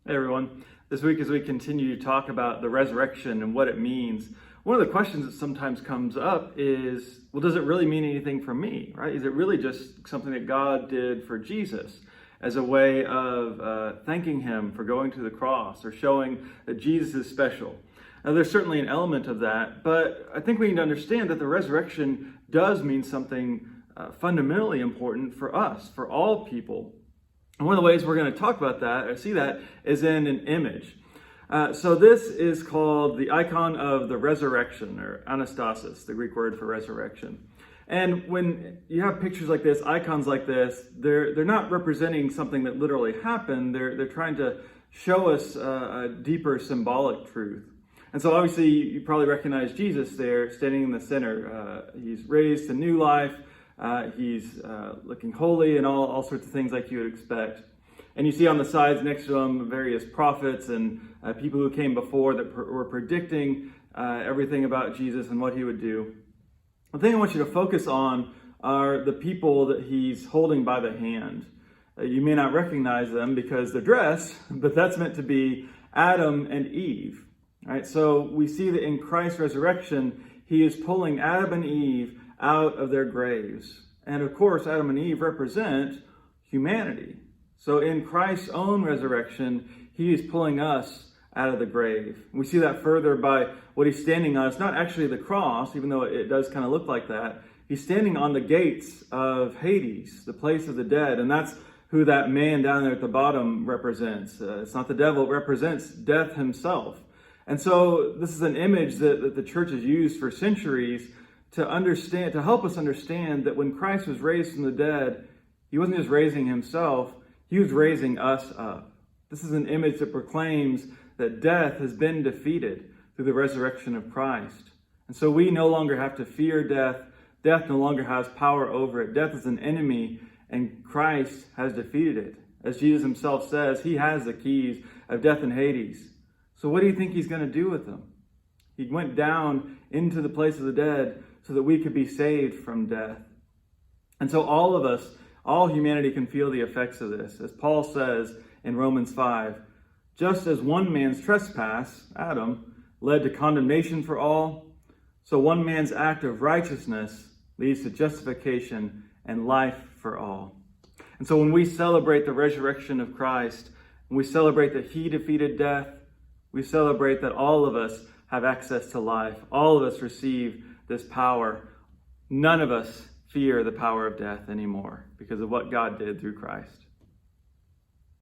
Hey everyone. This week, as we continue to talk about the resurrection and what it means, one of the questions that sometimes comes up is, well, does it really mean anything for me, right? Is it really just something that God did for Jesus as a way of thanking him for going to the cross or showing that Jesus is special? Now, there's certainly an element of that, but I think we need to understand that the resurrection does mean something fundamentally important for us, for all people. And one of the ways we're going to talk about that, or see that, is in an image. So this is called the icon of the resurrection, or anastasis, the Greek word for resurrection. And when you have pictures like this, icons like this, they're not representing something that literally happened. They're trying to show us a deeper symbolic truth. And so obviously you probably recognize Jesus there, standing in the center. He's raised to new life. He's looking holy and all sorts of things like you would expect. And you see on the sides next to him various prophets and people who came before that were predicting everything about Jesus and what he would do. The thing I want you to focus on are the people that he's holding by the hand. You may not recognize them because they're dressed, but that's meant to be Adam and Eve. All right, so we see that in Christ's resurrection, he is pulling Adam and Eve out of their graves. And of course, Adam and Eve represent humanity. So in Christ's own resurrection, he is pulling us out of the grave. We see that further by what he's standing on. It's not actually the cross, even though it does kind of look like that. He's standing on the gates of Hades, the place of the dead. And that's who that man down there at the bottom represents. It's not the devil, it represents death himself. And so this is an image that the church has used for centuries to understand, to help us understand that when Christ was raised from the dead, he wasn't just raising himself, he was raising us up. This is an image that proclaims that death has been defeated through the resurrection of Christ. And so we no longer have to fear death. Death no longer has power over it. Death is an enemy, and Christ has defeated it. As Jesus himself says, he has the keys of death and Hades. So what do you think he's going to do with them? He went down into the place of the dead so that we could be saved from death. And so all of us, all humanity can feel the effects of this. As Paul says in Romans 5, just as one man's trespass, Adam, led to condemnation for all, so one man's act of righteousness leads to justification and life for all. And so when we celebrate the resurrection of Christ, when we celebrate that he defeated death, we celebrate that all of us have access to life. All of us receive this power. None of us fear the power of death anymore because of what God did through Christ.